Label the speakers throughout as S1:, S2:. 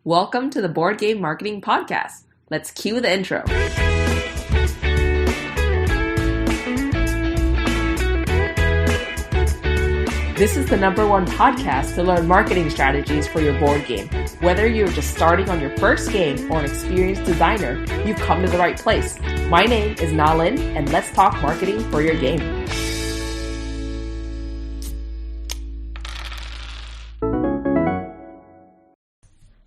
S1: Welcome to the Board Game Marketing Podcast. Let's cue the intro. This is the #1 podcast to learn marketing strategies for your board game. Whether you're just starting on your first game or an experienced designer, you've come to the right place. My name is Nalin, and let's talk marketing for your game.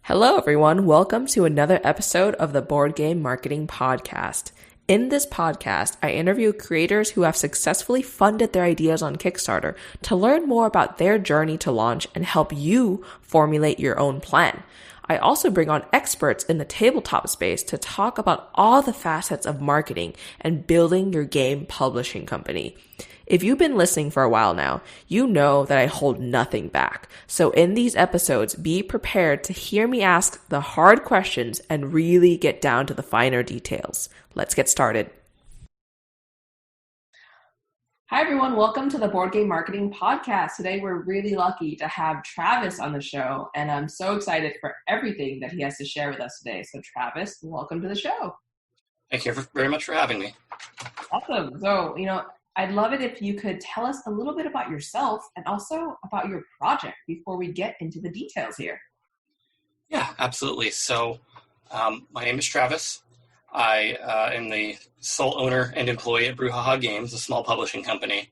S1: Hello, everyone. Welcome to another episode of the Board Game Marketing Podcast. In this podcast, I interview creators who have successfully funded their ideas on Kickstarter to learn more about their journey to launch and help you formulate your own plan. I also bring on experts in the tabletop space to talk about all the facets of marketing and building your game publishing company. If you've been listening for a while now, you know that I hold nothing back. So in these episodes, be prepared to hear me ask the hard questions and really get down to the finer details. Let's get started. Hi, everyone. Welcome to the Board Game Marketing Podcast. Today, we're really lucky to have Travis on the show, and I'm so excited for everything that he has to share with us today. So Travis, welcome to the show.
S2: Thank you very much for having me.
S1: Awesome. So, I'd love it if you could tell us a little bit about yourself and also about your project before we get into the details here.
S2: Yeah, absolutely. So my name is Travis. I am the sole owner and employee at Browuhaha Games, a small publishing company.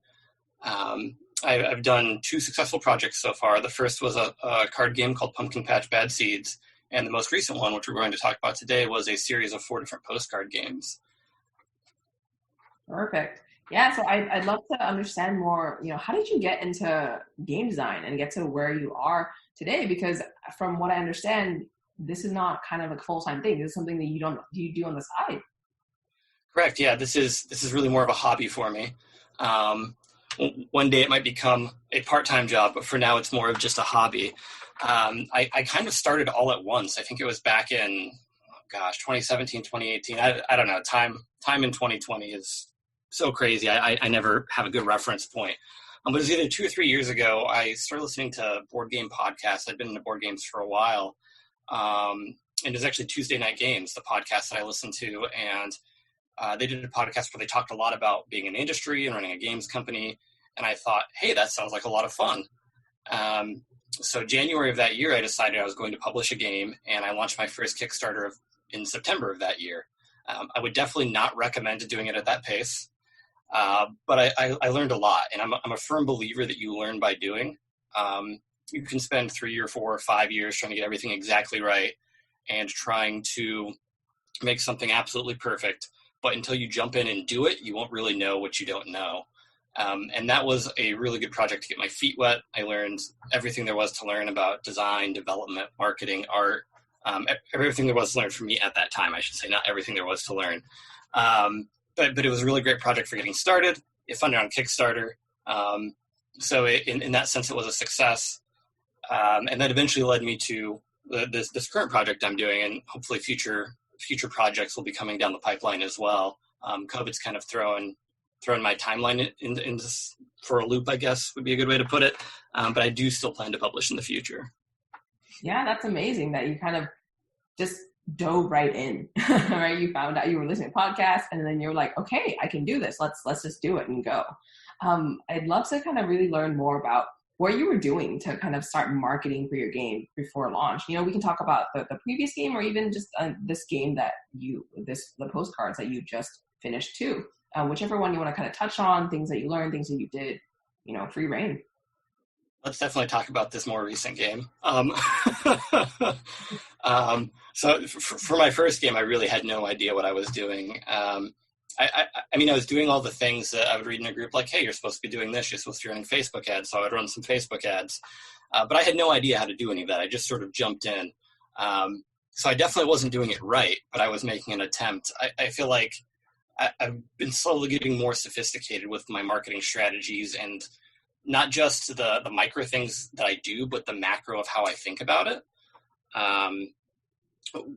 S2: I've done 2 successful projects so far. The first was a card game called Pumpkin Patch Bad Seeds, and the most recent one, which we're going to talk about today, was a series of 4 different postcard games.
S1: Perfect. Yeah, so I'd love to understand more, how did you get into game design and get to where you are today? Because from what I understand, this is not kind of a full-time thing. This is something that you do on the side.
S2: Correct. Yeah, this is really more of a hobby for me. One day it might become a part-time job, but for now it's more of just a hobby. I kind of started all at once. I think it was back in, 2017, 2018. I don't know. Time in 2020 is so crazy. I never have a good reference point. But it was either 2 or 3 years ago, I started listening to board game podcasts. I'd been into board games for a while. And it was actually Tuesday Night Games, the podcast that I listened to. And they did a podcast where they talked a lot about being in the industry and running a games company. And I thought, hey, that sounds like a lot of fun. So January of that year, I decided I was going to publish a game. And I launched my first Kickstarter in September of that year. I would definitely not recommend doing it at that pace. But I learned a lot, and I'm a firm believer that you learn by doing. You can spend 3 or 4 or 5 years trying to get everything exactly right and trying to make something absolutely perfect. But until you jump in and do it, you won't really know what you don't know. And that was a really good project to get my feet wet. I learned everything there was to learn about design, development, marketing, art, everything there was to learn for me at that time, I should say, not everything there was to learn. But it was a really great project for getting started. It funded on Kickstarter. So in that sense, it was a success. And that eventually led me to this current project I'm doing, and hopefully future projects will be coming down the pipeline as well. COVID's kind of thrown my timeline in this for a loop, I guess would be a good way to put it. But I do still plan to publish in the future.
S1: Yeah, that's amazing that you kind of just dove right in, right? You found out you were listening to podcasts, and then you're like, okay, I can do this. Let's just do it and go. I'd love to kind of really learn more about what you were doing to kind of start marketing for your game before launch. We can talk about the previous game, or even just this game that the postcards that you just finished too. Whichever one you want to kind of touch on, things that you learned, things that you did, free reign.
S2: Let's definitely talk about this more recent game. So for my first game, I really had no idea what I was doing. I was doing all the things that I would read in a group, like, hey, you're supposed to be doing this. You're supposed to be running Facebook ads. So I would run some Facebook ads. But I had no idea how to do any of that. I just sort of jumped in. So I definitely wasn't doing it right, but I was making an attempt. I feel like I've been slowly getting more sophisticated with my marketing strategies, and not just the micro things that I do, but the macro of how I think about it.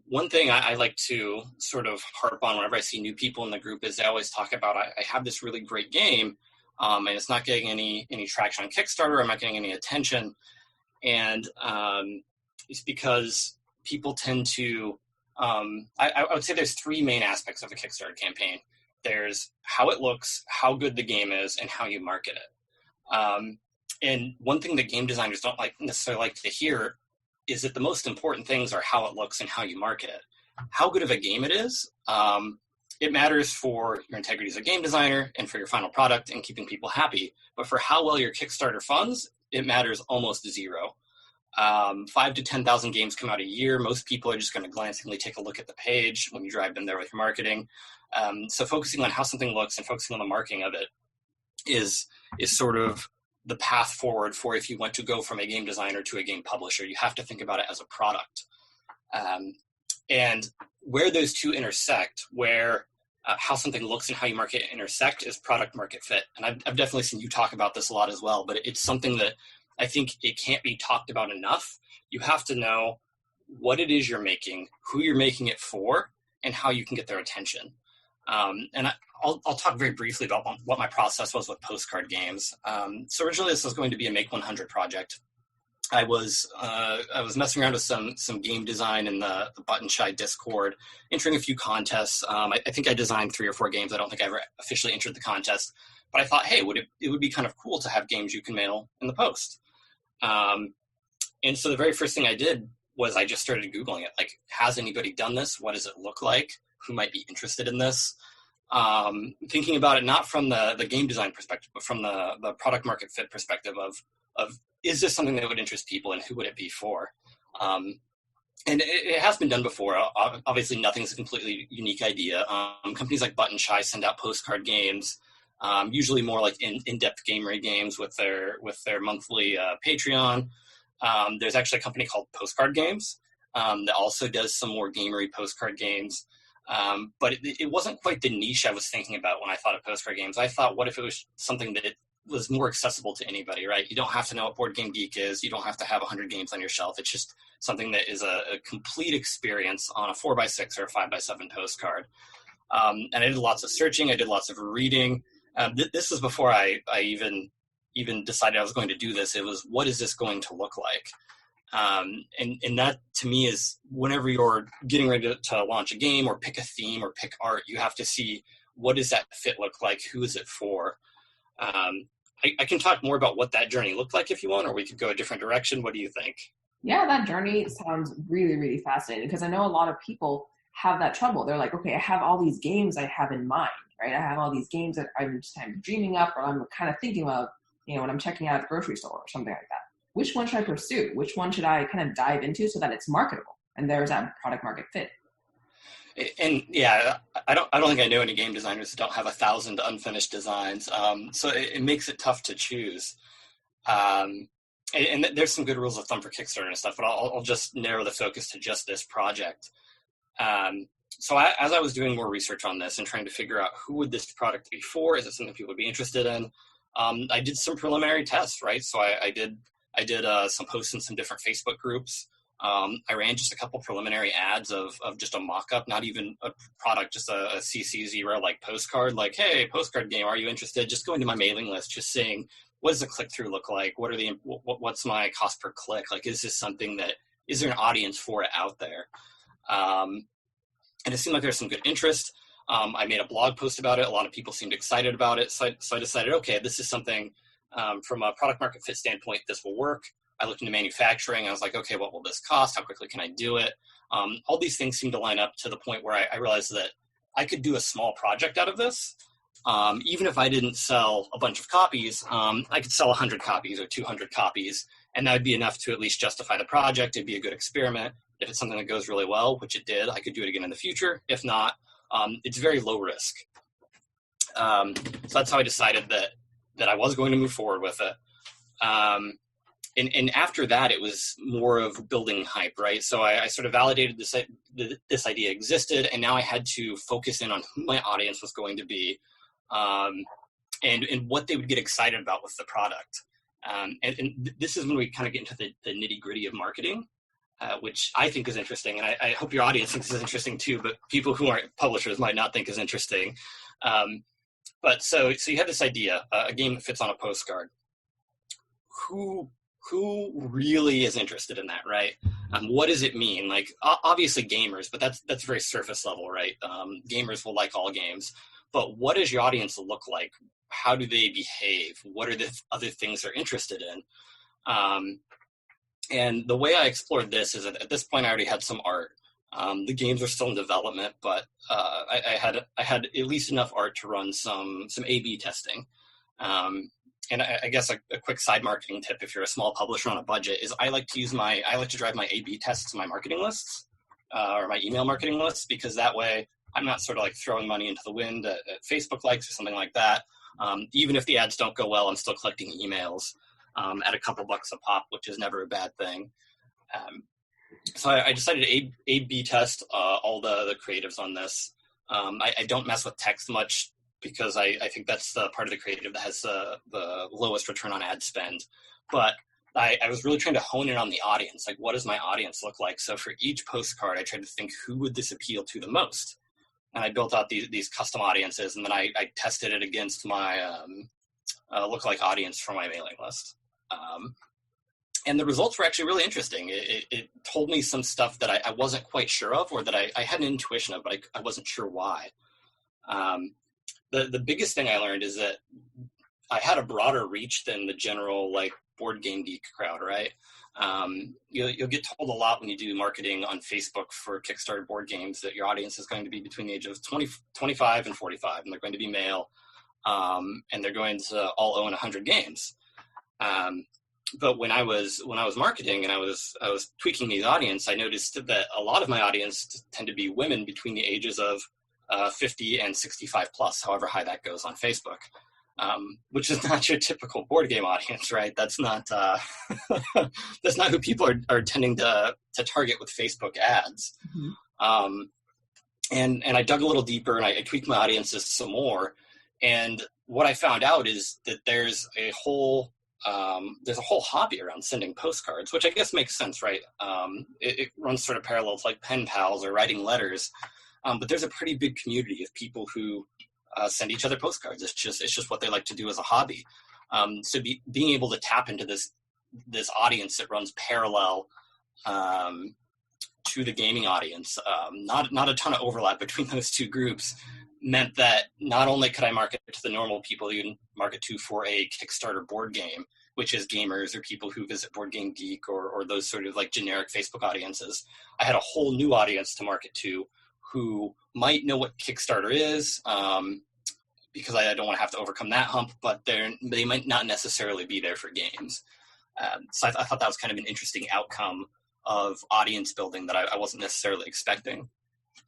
S2: One thing I like to sort of harp on whenever I see new people in the group is they always talk about, I have this really great game, and it's not getting any traction on Kickstarter. I'm not getting any attention. And it's because people tend to, I would say there's three main aspects of a Kickstarter campaign. There's how it looks, how good the game is, and how you market it. And one thing that game designers don't necessarily like to hear is that the most important things are how it looks and how you market it. How good of a game it is, it matters for your integrity as a game designer and for your final product and keeping people happy. But for how well your Kickstarter funds, it matters almost zero. 5 to 10,000 games come out a year. Most people are just going to glancingly take a look at the page when you drive them there with your marketing. So focusing on how something looks and focusing on the marketing of it is sort of the path forward for if you want to go from a game designer to a game publisher. You have to think about it as a product. And where those two intersect, where how something looks and how you market intersect, is product market fit. And I've definitely seen you talk about this a lot as well, but it's something that I think it can't be talked about enough. You have to know what it is you're making, who you're making it for, and how you can get their attention. And I'll talk very briefly about what my process was with Postcard Games. So originally this was going to be a Make 100 project. I was messing around with some game design in the Button Shy Discord, entering a few contests. I think I designed 3 or 4 games. I don't think I ever officially entered the contest, but I thought, hey, it would be kind of cool to have games you can mail in the post. And so the very first thing I did was I just started Googling it. Like, has anybody done this? What does it look like? Who might be interested in this? Thinking about it not from the game design perspective, but from the product market fit perspective of is this something that would interest people and who would it be for? And it has been done before. Obviously, nothing's a completely unique idea. Companies like Button Shy send out postcard games, usually more like in-depth gamery games with their monthly Patreon. There's actually a company called Postcard Games that also does some more gamery postcard games. But it wasn't quite the niche I was thinking about when I thought of postcard games. I thought, what if it was something that was more accessible to anybody, right? You don't have to know what Board Game Geek is. You don't have to have 100 games on your shelf. It's just something that is a complete experience on a 4x6 or a 5x7 postcard. And I did lots of searching. I did lots of reading. This was before I even decided I was going to do this. It was, what is this going to look like? And that to me is whenever you're getting ready to launch a game or pick a theme or pick art, you have to see, what does that fit look like? Who is it for? I can talk more about what that journey looked like if you want, or we could go a different direction. What do you think?
S1: Yeah, that journey sounds really, really fascinating, because I know a lot of people have that trouble. They're like, okay, I have all these games I have in mind, right? I have all these games that I'm just kind of dreaming up, or I'm kind of thinking of, when I'm checking out at the grocery store or something like that. Which one should I pursue? Which one should I kind of dive into so that it's marketable and there's that product market fit?
S2: And yeah, I don't think I know any game designers that don't have 1,000 unfinished designs. So it makes it tough to choose. And there's some good rules of thumb for Kickstarter and stuff, but I'll just narrow the focus to just this project. So as I was doing more research on this and trying to figure out who would this product be for, is it something people would be interested in? I did some preliminary tests, right? So I did some posts in some different Facebook groups. I ran just a couple preliminary ads of just a mock-up, not even a product, just a CC0 like postcard, like, hey, postcard game, are you interested? Just going to my mailing list, just saying, what does the click-through look like? What's my cost per click? Like, is this something is there an audience for it out there? And it seemed like there's some good interest. I made a blog post about it. A lot of people seemed excited about it. So I decided, okay, this is something from a product market fit standpoint, this will work. I looked into manufacturing. I was like, okay, what will this cost? How quickly can I do it? All these things seemed to line up to the point where I realized that I could do a small project out of this. Even if I didn't sell a bunch of copies, I could sell 100 copies or 200 copies, and that would be enough to at least justify the project. It'd be a good experiment. If it's something that goes really well, which it did, I could do it again in the future. If not, it's very low risk. So that's how I decided that I was going to move forward with it. And after that, it was more of building hype, right? So I sort of validated this idea existed, and now I had to focus in on who my audience was going to be, and what they would get excited about with the product. And this is when we kind of get into the nitty-gritty of marketing, which I think is interesting, and I hope your audience thinks is interesting too, but people who aren't publishers might not think is interesting. But so you have this idea, a game that fits on a postcard. Who who really is interested in that, right? What does it mean? Like, obviously gamers, but that's very surface level, right? Gamers will like all games, but what does your audience look like? How do they behave? What are the other things they're interested in? And the way I explored this is that at this point I already had some art. The games are still in development, but I had at least enough art to run some A/B testing. And I guess a quick side marketing tip, if you're a small publisher on a budget, is I like to drive my A/B tests to my marketing lists or my email marketing lists, because that way I'm not sort of like throwing money into the wind at Facebook likes or something like that. Even if the ads don't go well, I'm still collecting emails at a couple bucks a pop, which is never a bad thing. So I decided to A/B test all the creatives on this. I don't mess with text much, because I think that's the part of the creative that has the lowest return on ad spend. But I was really trying to hone in on the audience. Like, what does my audience look like? So for each postcard, I tried to think, who would this appeal to the most? And I built out these custom audiences, and then I tested it against my lookalike audience for my mailing list. And the results were actually really interesting. It told me some stuff that I wasn't quite sure of, or that I had an intuition of, but I wasn't sure why. The biggest thing I learned is that I had a broader reach than the general like board game geek crowd, right? You'll get told a lot when you do marketing on Facebook for Kickstarter board games that your audience is going to be between the age of 25 and 45, and they're going to be male, and they're going to all own 100 games. But when I was marketing and I was tweaking the audience, I noticed that a lot of my audience tend to be women between the ages of 50 and 65 plus, however high that goes on Facebook, which is not your typical board game audience, right? That's not that's not who people are tending to target with Facebook ads. Mm-hmm. And I dug a little deeper, and I tweaked my audiences some more. And what I found out is that there's a whole hobby around sending postcards, which I guess makes sense, right? It runs sort of parallel to like pen pals or writing letters. But there's a pretty big community of people who send each other postcards. It's just what they like to do as a hobby. So being able to tap into this audience that runs parallel to the gaming audience, not a ton of overlap between those two groups, meant that not only could I market to the normal people you market to for a Kickstarter board game, which is gamers or people who visit Board Game Geek or those sort of like generic Facebook audiences, I had a whole new audience to market to who might know what Kickstarter is, because I don't want to have to overcome that hump, but they might not necessarily be there for games. So I thought that was kind of an interesting outcome of audience building that I wasn't necessarily expecting.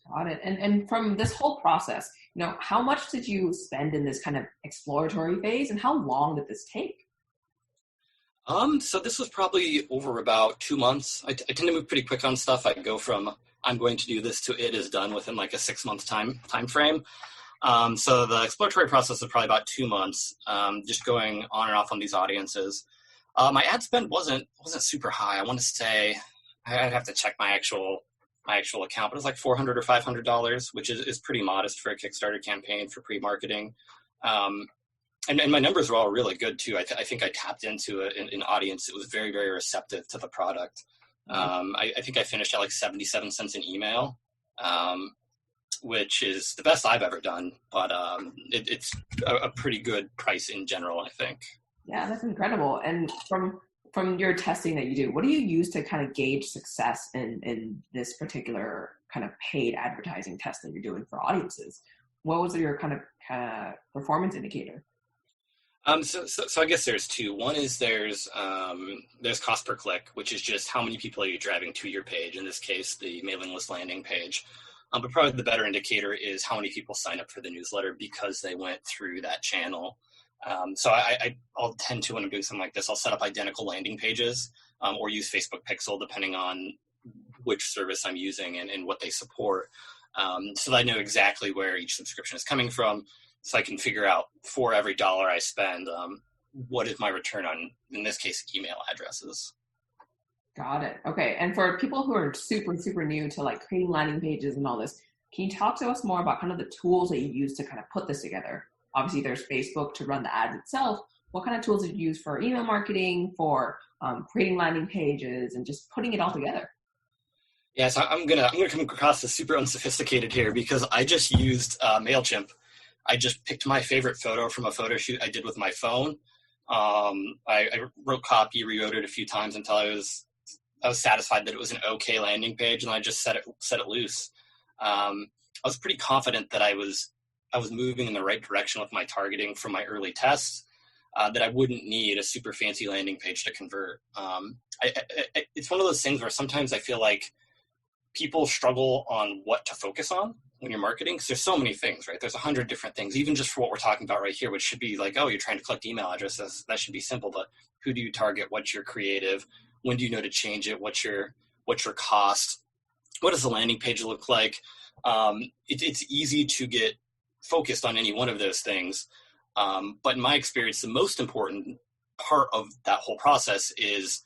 S1: Got it. And from this whole process, how much did you spend in this kind of exploratory phase, and how long did this take?
S2: So this was probably over about 2 months. I tend to move pretty quick on stuff. I go from I'm going to do this to it is done within like a 6-month time frame. So the exploratory process was probably about 2 months, just going on and off on these audiences. My ad spend wasn't super high. I want to say I'd have to check my actual account, but it was like $400 or $500, which is pretty modest for a Kickstarter campaign for pre-marketing. And my numbers were all really good too. I think I tapped into an audience that was very, very receptive to the product. I think I finished at like 77 cents an email, which is the best I've ever done, but it's a pretty good price in general, I think.
S1: Yeah, that's incredible. And from your testing that you do, what do you use to kind of gauge success in this particular kind of paid advertising test that you're doing for audiences? What was your kind of performance indicator?
S2: So I guess there's two. One is there's cost per click, which is just how many people are you driving to your page, in this case, the mailing list landing page. But probably the better indicator is how many people sign up for the newsletter because they went through that channel. So I'll tend to, when I'm doing something like this, I'll set up identical landing pages or use Facebook Pixel, depending on which service I'm using and what they support, so that I know exactly where each subscription is coming from. So I can figure out for every dollar I spend, what is my return on, in this case, email addresses.
S1: Got it. Okay. And for people who are super, super new to like creating landing pages and all this, can you talk to us more about kind of the tools that you use to kind of put this together? Obviously, there's Facebook to run the ads itself, what kind of tools did you use for email marketing, for creating landing pages, and just putting it all together?
S2: Yeah, so I'm gonna come across as super unsophisticated here because I just used MailChimp. I just picked my favorite photo from a photo shoot I did with my phone. I wrote copy, rewrote it a few times until I was satisfied that it was an okay landing page, and I just set it loose. I was pretty confident that I was moving in the right direction with my targeting from my early tests. That I wouldn't need a super fancy landing page to convert. It's one of those things where sometimes I feel like people struggle on what to focus on when you're marketing, because there's so many things, right? There's 100 different things, even just for what we're talking about right here, which should be like, oh, you're trying to collect email addresses. That should be simple, but who do you target? What's your creative? When do you know to change it? What's your cost? What does the landing page look like? It's easy to get focused on any one of those things. But in my experience, the most important part of that whole process is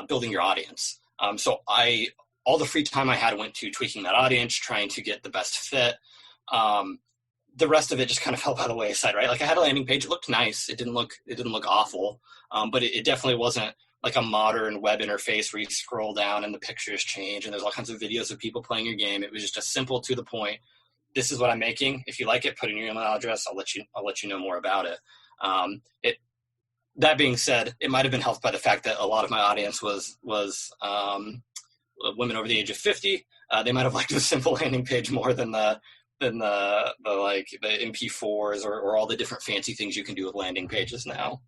S2: building your audience. So all the free time I had went to tweaking that audience, trying to get the best fit. The rest of it just kind of fell by the wayside, right? Like I had a landing page, it looked nice. It didn't look awful, but it definitely wasn't like a modern web interface where you scroll down and the pictures change and there's all kinds of videos of people playing your game. It was just a simple, to the point. This is what I'm making. If you like it, put in your email address. I'll let you know more about it. That being said, it might have been helped by the fact that a lot of my audience was women over the age of 50. They might have liked the simple landing page more than the MP4s or all the different fancy things you can do with landing pages now.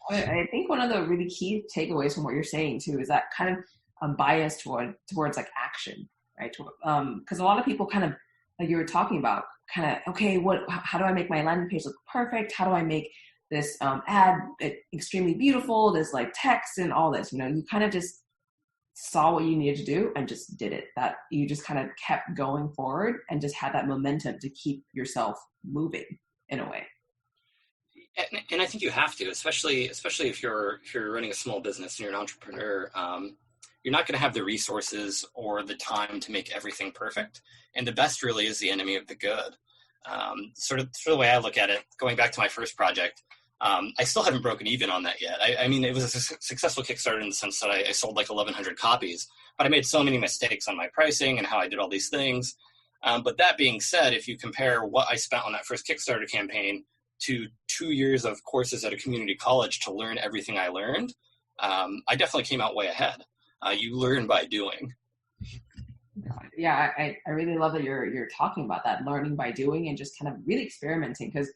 S1: I think one of the really key takeaways from what you're saying too is that kind of bias towards like action, right? Because a lot of people kind of, like you were talking about, kind of, okay, how do I make my landing page look perfect? How do I make this ad extremely beautiful? There's like text and all this, you kind of just saw what you needed to do and just did it. That you just kind of kept going forward and just had that momentum to keep yourself moving in a way.
S2: And I think you have to, especially if you're running a small business and you're an entrepreneur. You're not going to have the resources or the time to make everything perfect. And the best really is the enemy of the good. Sort of the way I look at it, going back to my first project, I still haven't broken even on that yet. I mean, it was a successful Kickstarter in the sense that I sold like 1,100 copies, but I made so many mistakes on my pricing and how I did all these things. But that being said, if you compare what I spent on that first Kickstarter campaign to 2 years of courses at a community college to learn everything I learned, I definitely came out way ahead. You learn by doing.
S1: Yeah, I really love that you're talking about that, learning by doing and just kind of really experimenting. Because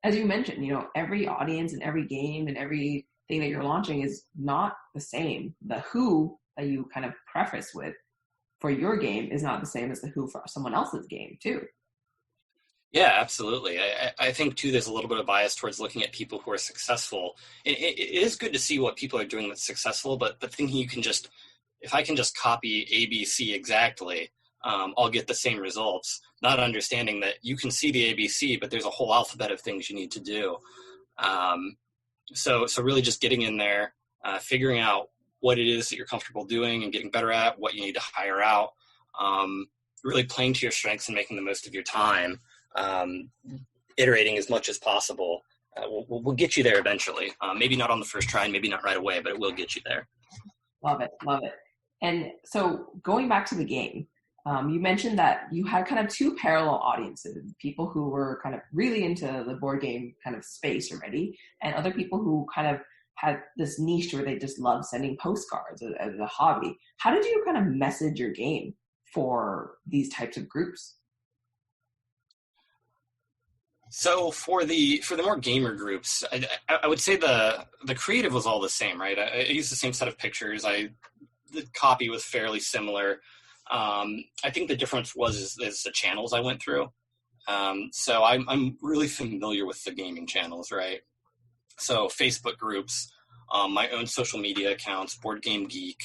S1: as you mentioned, every audience and every game and everything that you're launching is not the same. The who that you kind of preface with for your game is not the same as the who for someone else's game too.
S2: Yeah, absolutely. I think too, there's a little bit of bias towards looking at people who are successful. It is good to see what people are doing that's successful, but thinking if I can just copy ABC exactly, I'll get the same results. Not understanding that you can see the ABC, but there's a whole alphabet of things you need to do. So really just getting in there, figuring out what it is that you're comfortable doing and getting better at, what you need to hire out, really playing to your strengths and making the most of your time. Iterating as much as possible will get you there eventually. Maybe not on the first try and maybe not right away, but it will get you there.
S1: Love it. And so going back to the game, you mentioned that you had kind of two parallel audiences, people who were kind of really into the board game kind of space already, and other people who kind of had this niche where they just love sending postcards as a hobby. How did you kind of message your game for these types of groups?
S2: So for the more gamer groups, I would say the creative was all the same, right? I used the same set of pictures. The copy was fairly similar. I think the difference is the channels I went through. So I'm really familiar with the gaming channels, right? So Facebook groups, my own social media accounts, Board Game Geek,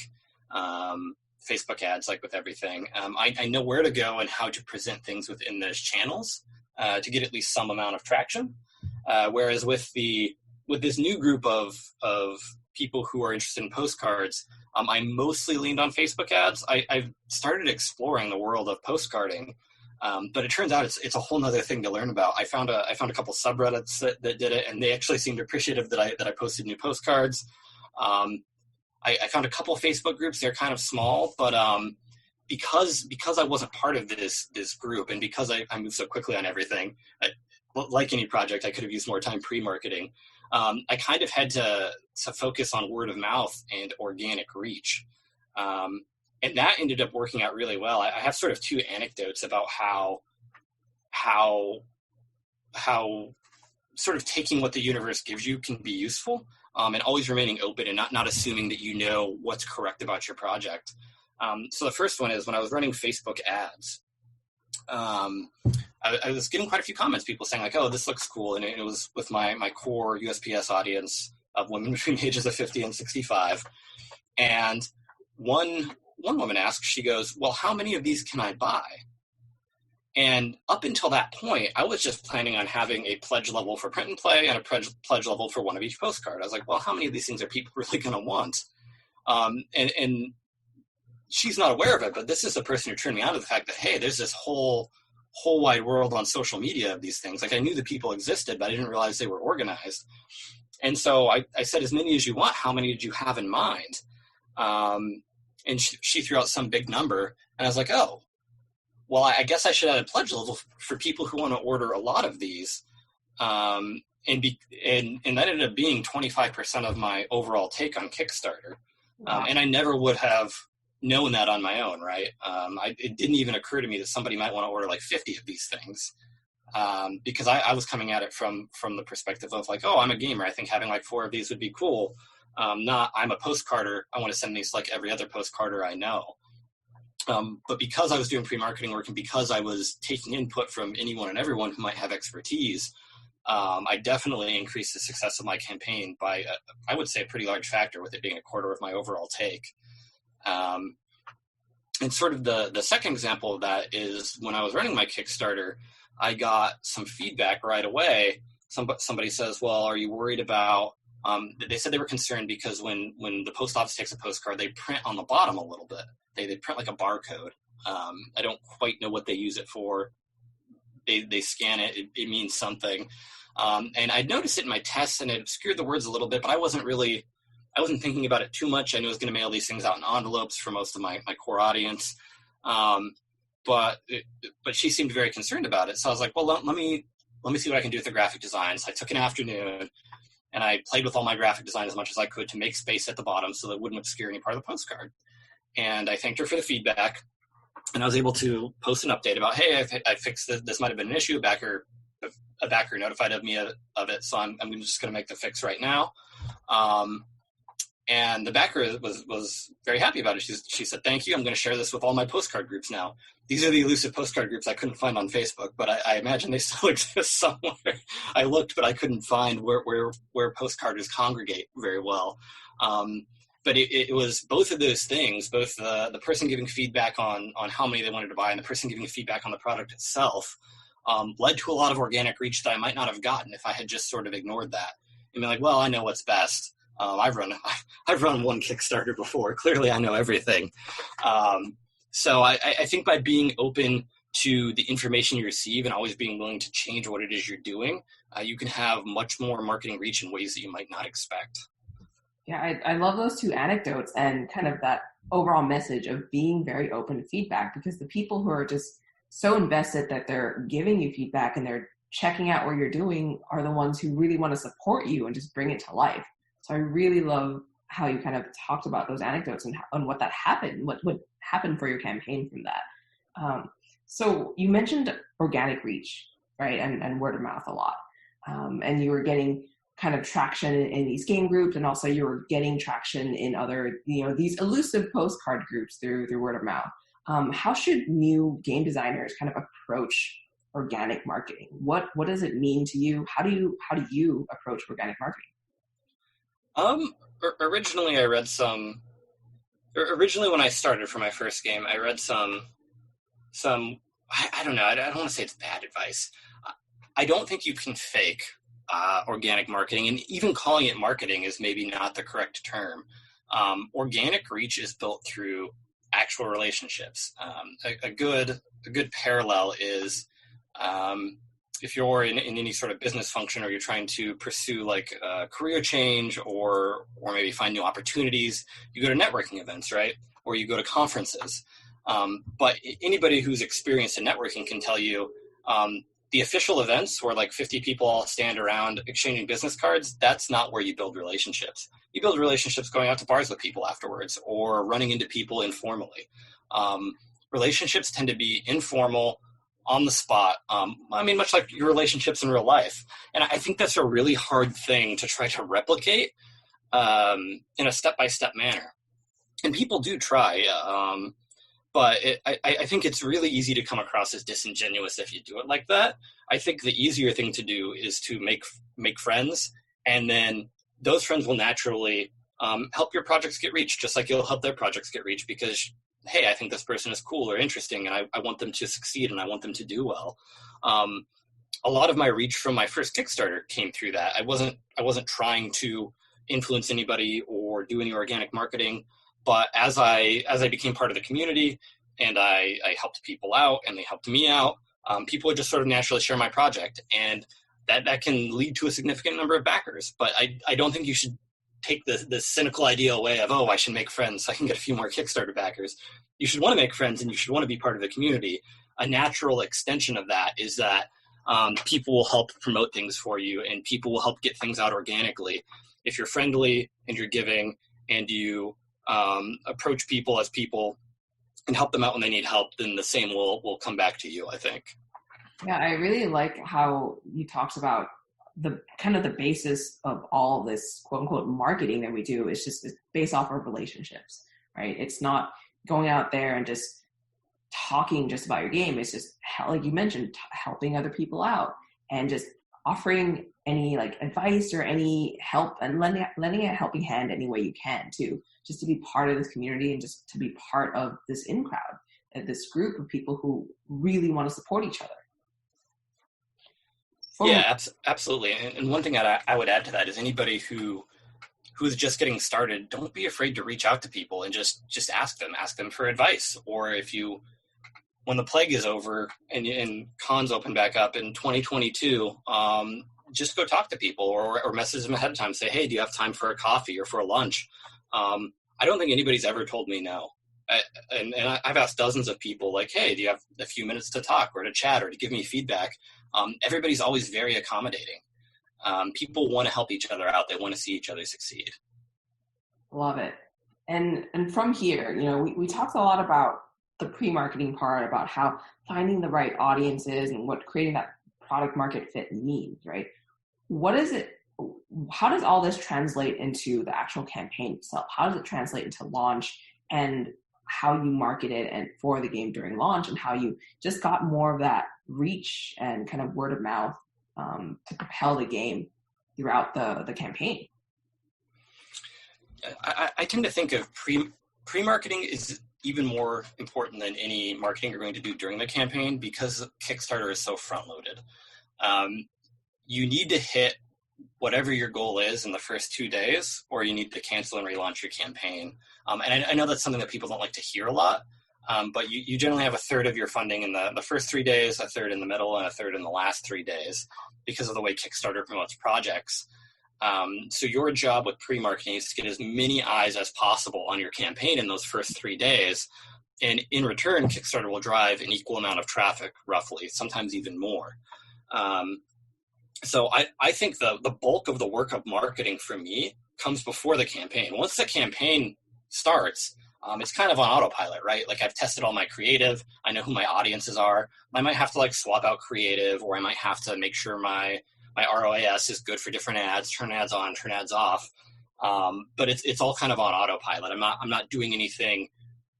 S2: Facebook ads, like with everything. I know where to go and how to present things within those channels to get at least some amount of traction. Whereas with this new group of people who are interested in postcards, I mostly leaned on Facebook ads. I've started exploring the world of postcarding But it turns out it's a whole nother thing to learn about. I found a couple subreddits that did it, and they actually seemed appreciative that I posted new postcards. I found a couple of Facebook groups. They're kind of small, but because I wasn't part of this group, and because I moved so quickly on everything, like any project, I could have used more time pre-marketing. I kind of had to focus on word of mouth and organic reach. And that ended up working out really well. I have sort of two anecdotes about how sort of taking what the universe gives you can be useful, and always remaining open and not assuming that you know what's correct about your project. So the first one is when I was running Facebook ads, I was getting quite a few comments, people saying like, oh, this looks cool. And it was with my core USPS audience of women between the ages of 50 and 65. And one woman asked, she goes, well, how many of these can I buy? And up until that point, I was just planning on having a pledge level for print and play and a pledge level for one of each postcard. I was like, well, how many of these things are people really going to want? And she's not aware of it, but this is the person who turned me on to the fact that, hey, there's this whole wide world on social media of these things. Like, I knew the people existed, but I didn't realize they were organized. And so I said, as many as you want. How many did you have in mind? And she threw out some big number, and I was like, oh, well, I guess I should add a pledge level for people who want to order a lot of these. And that ended up being 25% of my overall take on Kickstarter. Wow. And I never would have known that on my own, right? It didn't even occur to me that somebody might want to order like 50 of these things, because I was coming at it from the perspective of like, oh, I'm a gamer. I think having like 4 of these would be cool. Not, I'm a postcarder. I want to send these like every other postcarder I know. But because I was doing pre-marketing work and because I was taking input from anyone and everyone who might have expertise, I definitely increased the success of my campaign by, I would say, a pretty large factor, with it being a quarter of my overall take. And sort of the second example of that is when I was running my Kickstarter, I got some feedback right away. Somebody says, well, are you worried about, they said they were concerned because when the post office takes a postcard, they print on the bottom a little bit. They print like a barcode. I don't quite know what they use it for. They scan it. It means something. And I noticed it in my tests, and it obscured the words a little bit, but I wasn't thinking about it too much. I knew I was going to mail these things out in envelopes for most of my core audience. But she seemed very concerned about it. So I was like, well, let me see what I can do with the graphic designs. I took an afternoon, and I played with all my graphic design as much as I could to make space at the bottom so that it wouldn't obscure any part of the postcard. And I thanked her for the feedback, and I was able to post an update about, hey, I fixed it. This might have been an issue. A backer notified of me of it, so I'm just going to make the fix right now. And the backer was very happy about it. She said, thank you. I'm going to share this with all my postcard groups now. These are the elusive postcard groups I couldn't find on Facebook, but I imagine they still exist somewhere. I looked, but I couldn't find where postcarders congregate very well. But it was both of those things, both the person giving feedback on how many they wanted to buy and the person giving feedback on the product itself, led to a lot of organic reach that I might not have gotten if I had just sort of ignored that. And be like, well, I know what's best. I've run one Kickstarter before. Clearly, I know everything. So I think by being open to the information you receive and always being willing to change what it is you're doing, you can have much more marketing reach in ways that you might not expect.
S1: Yeah, I love those two anecdotes and kind of that overall message of being very open to feedback, because the people who are just so invested that they're giving you feedback and they're checking out what you're doing are the ones who really want to support you and just bring it to life. So I really love how you kind of talked about those anecdotes and what that happened, what happened for your campaign from that. So you mentioned organic reach, right, and word of mouth a lot. And you were getting kind of traction in these game groups, and also you were getting traction in other, these elusive postcard groups through word of mouth. How should new game designers kind of approach organic marketing? What does it mean to you? How do you approach organic marketing?
S2: Originally when I started for my first game, I read some, I don't know, I don't want to say it's bad advice. I don't think you can fake organic marketing, and even calling it marketing is maybe not the correct term. Organic reach is built through actual relationships. A good good parallel is if you're in any sort of business function, or you're trying to pursue like a career change, or maybe find new opportunities, you go to networking events, right? Or you go to conferences. But anybody who's experienced in networking can tell you the official events where like 50 people all stand around exchanging business cards, that's not where you build relationships. You build relationships going out to bars with people afterwards, or running into people informally. Relationships tend to be informal, on the spot. I mean, much like your relationships in real life. And I think that's a really hard thing to try to replicate in a step-by-step manner. And people do try, but I think it's really easy to come across as disingenuous if you do it like that. I think the easier thing to do is to make friends, and then those friends will naturally help your projects get reached, just like you'll help their projects get reached, because, hey, I think this person is cool or interesting, and I want them to succeed, and I want them to do well. A lot of my reach from my first Kickstarter came through that. I wasn't trying to influence anybody or do any organic marketing, but as I became part of the community, and I helped people out and they helped me out, people would just sort of naturally share my project, and that can lead to a significant number of backers. But I don't think you should take the cynical idea away of, I should make friends so I can get a few more Kickstarter backers. You should want to make friends, and you should want to be part of the community. A natural extension of that is that people will help promote things for you, and people will help get things out organically. If you're friendly and you're giving, and you approach people as people and help them out when they need help, then the same will come back to you, I think.
S1: Yeah, I really like how you talked about the kind of the basis of all this quote unquote marketing that we do is just based off of relationships, right? It's not going out there and just talking just about your game. It's just, like you mentioned, helping other people out, and just offering any like advice or any help, and lending a helping hand any way you can too, just to be part of this community, and just to be part of this in-crowd, this group of people who really want to support each other.
S2: Yeah, absolutely. And one thing I would add to that is anybody who's just getting started, don't be afraid to reach out to people and just ask them for advice. Or when the plague is over and cons open back up in 2022, just go talk to people, or message them ahead of time. Say, hey, do you have time for a coffee or for a lunch? I don't think anybody's ever told me no. And I've asked dozens of people, like, hey, do you have a few minutes to talk or to chat or to give me feedback? Everybody's always very accommodating. People want to help each other out. They want to see each other succeed. Love
S1: it. And from here, we talked a lot about the pre-marketing part, about how finding the right audiences and what creating that product market fit means, right? What is it? How does all this translate into the actual campaign itself? How does it translate into launch, and how you market it and for the game during launch, and how you just got more of that reach and kind of word of mouth to propel the game throughout the campaign?
S2: I tend to think of pre-marketing is even more important than any marketing you're going to do during the campaign, because Kickstarter is so front-loaded. You need to hit whatever your goal is in the first 2 days, or you need to cancel and relaunch your campaign. And I know that's something that people don't like to hear a lot, but you generally have a third of your funding in the first 3 days, a third in the middle, and a third in the last 3 days, because of the way Kickstarter promotes projects. So your job with pre-marketing is to get as many eyes as possible on your campaign in those first 3 days. And in return, Kickstarter will drive an equal amount of traffic, roughly, sometimes even more. So I think the bulk of the work of marketing for me comes before the campaign. Once the campaign starts, it's kind of on autopilot, right? Like, I've tested all my creative. I know who my audiences are. I might have to like swap out creative, or I might have to make sure my ROAS is good for different ads, turn ads on, turn ads off. But it's all kind of on autopilot. I'm not doing anything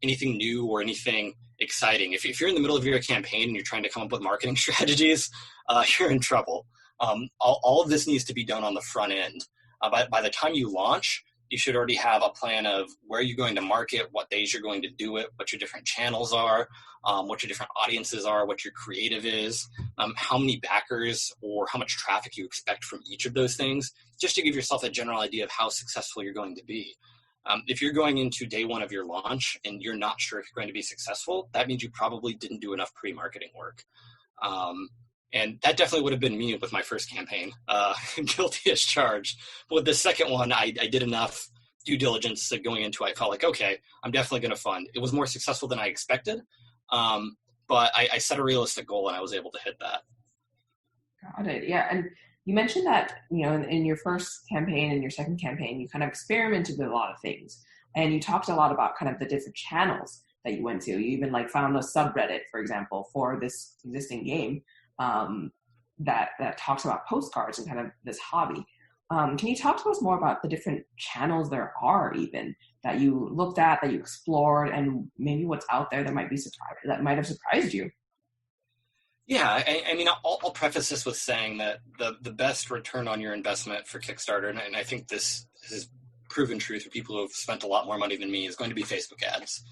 S2: new or anything exciting. If you're in the middle of your campaign and you're trying to come up with marketing strategies, you're in trouble. All of this needs to be done on the front end. By the time you launch, you should already have a plan of where you're going to market, what days you're going to do it, what your different channels are, what your different audiences are, what your creative is, how many backers or how much traffic you expect from each of those things, just to give yourself a general idea of how successful you're going to be. If you're going into day one of your launch and you're not sure if you're going to be successful, that means you probably didn't do enough pre-marketing work. And that definitely would have been me with my first campaign, guilty as charged. But with the second one, I did enough due diligence that going into it, I felt like, okay, I'm definitely going to fund. It was more successful than I expected, but I set a realistic goal and I was able to hit that.
S1: Got it. Yeah. And you mentioned that, in your first campaign and your second campaign, you kind of experimented with a lot of things. And you talked a lot about kind of the different channels that you went to. You even found a subreddit, for example, for this existing game that talks about postcards and kind of this hobby. Can you talk to us more about the different channels there are even that you looked at, that you explored, and maybe what's out there that might have surprised you?
S2: Yeah, I mean, I'll preface this with saying that the best return on your investment for Kickstarter, and I think this is proven true for people who have spent a lot more money than me, is going to be Facebook ads.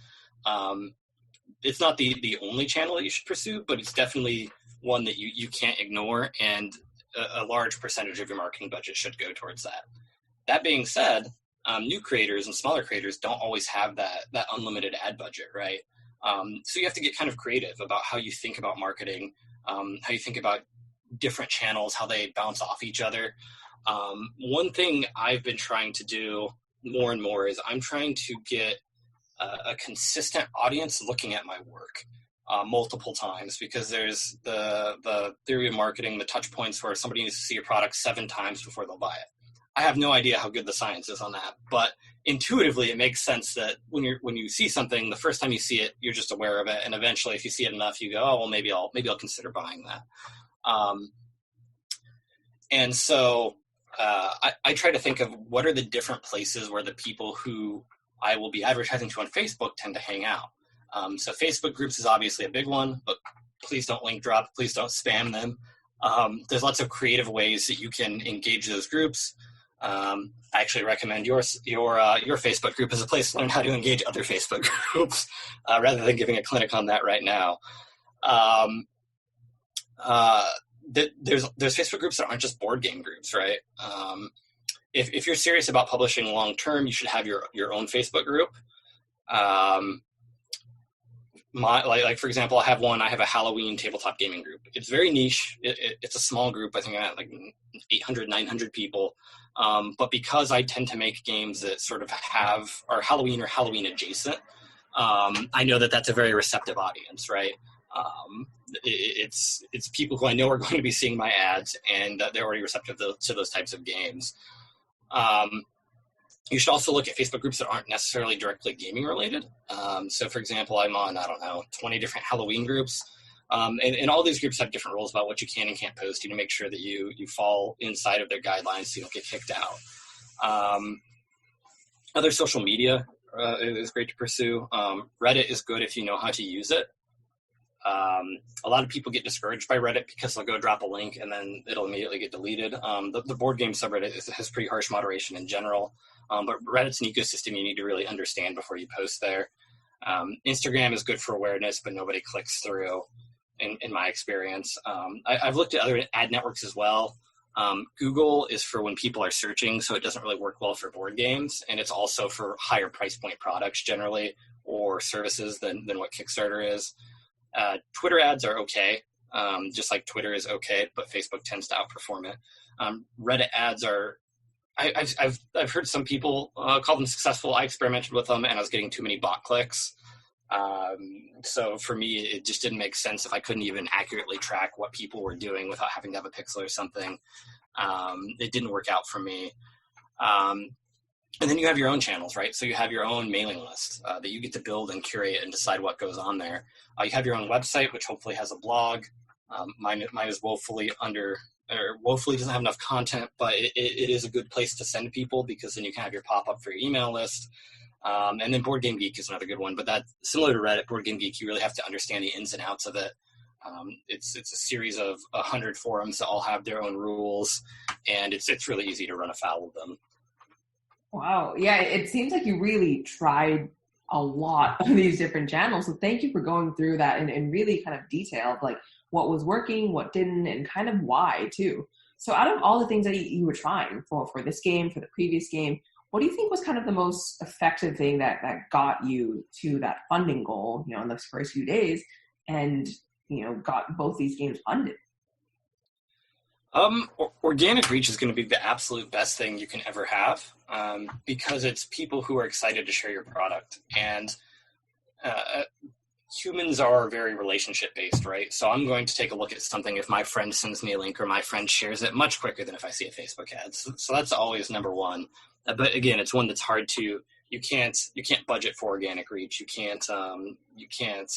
S2: It's not the only channel that you should pursue, but it's definitely one that you can't ignore, and a large percentage of your marketing budget should go towards that. That being said, new creators and smaller creators don't always have that unlimited ad budget, right? So you have to get kind of creative about how you think about marketing, how you think about different channels, how they bounce off each other. One thing I've been trying to do more and more is I'm trying to get a consistent audience looking at my work multiple times, because there's the theory of marketing, the touch points where somebody needs to see your product 7 times before they'll buy it. I have no idea how good the science is on that, but intuitively it makes sense that when you see something, the first time you see it, you're just aware of it, and eventually, if you see it enough, you go, oh well, maybe I'll consider buying that. And so I try to think of what are the different places where the people who I will be advertising to on Facebook tend to hang out. So Facebook groups is obviously a big one, but please don't link drop, please don't spam them. There's lots of creative ways that you can engage those groups. I actually recommend your Facebook group as a place to learn how to engage other Facebook groups, rather than giving a clinic on that right now. There's Facebook groups that aren't just board game groups, right? If you're serious about publishing long term, you should have your own Facebook group. For example, I have a Halloween tabletop gaming group. It's very niche. It's a small group. I think I have 800, 900 people. But because I tend to make games that sort of are Halloween or Halloween adjacent, I know that that's a very receptive audience, right? It's people who I know are going to be seeing my ads, and they're already receptive to those types of games. You should also look at Facebook groups that aren't necessarily directly gaming related. So for example, I'm on, 20 different Halloween groups. And all these groups have different rules about what you can and can't post to make sure that you fall inside of their guidelines so you don't get kicked out. Other social media is great to pursue. Reddit is good if you know how to use it. A lot of people get discouraged by Reddit because they'll go drop a link and then it'll immediately get deleted. The board game subreddit has pretty harsh moderation in general, but Reddit's an ecosystem you need to really understand before you post there. Instagram is good for awareness, but nobody clicks through in my experience. I've looked at other ad networks as well. Google is for when people are searching, so it doesn't really work well for board games, and it's also for higher price point products generally, or services than what Kickstarter is. Twitter ads are okay, just like Twitter is okay, but Facebook tends to outperform it. Reddit ads are, I've heard some people call them successful. I experimented with them and I was getting too many bot clicks. So for me, it just didn't make sense if I couldn't even accurately track what people were doing without having to have a pixel or something. It didn't work out for me. And then you have your own channels, right? So you have your own mailing list that you get to build and curate and decide what goes on there. You have your own website, which hopefully has a blog. Mine is woefully doesn't have enough content, but it is a good place to send people because then you can have your pop-up for your email list. And then Board Game Geek is another good one, but that's similar to Reddit. Board Game Geek, you really have to understand the ins and outs of it. It's a series of 100 forums that all have their own rules, and it's really easy to run afoul of them.
S1: Wow. Yeah, it seems like you really tried a lot of these different channels. So thank you for going through that and really kind of detailed like what was working, what didn't, and kind of why too. So out of all the things that you were trying for this game, for the previous game, what do you think was kind of the most effective thing that got you to that funding goal, in those first few days and, got both these games funded?
S2: Organic reach is going to be the absolute best thing you can ever have, because it's people who are excited to share your product. And humans are very relationship based, right? So I'm going to take a look at something if my friend sends me a link or my friend shares it much quicker than if I see a Facebook ad. So that's always number one. But again, it's one that's hard to, you can't budget for organic reach. You can't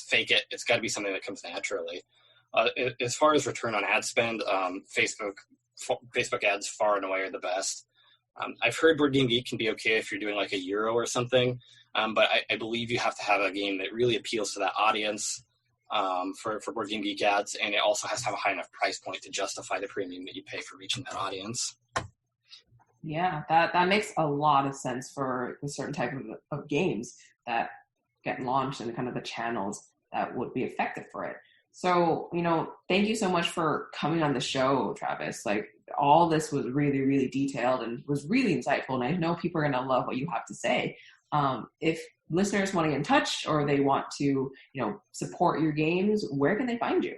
S2: fake it. It's got to be something that comes naturally. As far as return on ad spend, Facebook ads far and away are the best. I've heard Board Game Geek can be okay if you're doing like a Euro or something, but I believe you have to have a game that really appeals to that audience for Board Game Geek ads, and it also has to have a high enough price point to justify the premium that you pay for reaching that audience.
S1: Yeah, that makes a lot of sense for a certain type of games that get launched and kind of the channels that would be effective for it. So, thank you so much for coming on the show, Travis. Like, all this was really, really detailed and was really insightful. And I know people are going to love what you have to say. If listeners want to get in touch or they want to, support your games, where can they find you?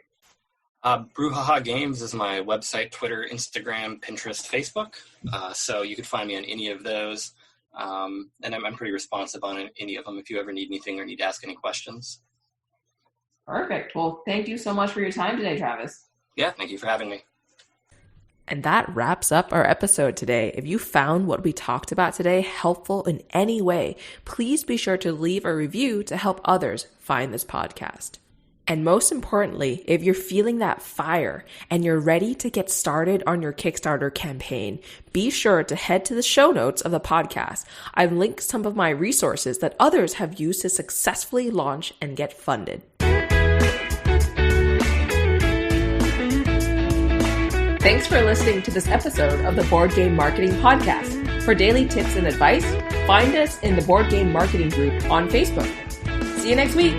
S2: Browuhaha Games is my website, Twitter, Instagram, Pinterest, Facebook. So you can find me on any of those. And I'm pretty responsive on any of them if you ever need anything or need to ask any questions.
S1: Perfect. Well, thank you so much for your time today, Travis.
S2: Yeah, thank you for having me.
S1: And that wraps up our episode today. If you found what we talked about today helpful in any way, please be sure to leave a review to help others find this podcast. And most importantly, if you're feeling that fire and you're ready to get started on your Kickstarter campaign, be sure to head to the show notes of the podcast. I've linked some of my resources that others have used to successfully launch and get funded. Thanks for listening to this episode of the Board Game Marketing Podcast. For daily tips and advice, find us in the Board Game Marketing group on Facebook. See you next week.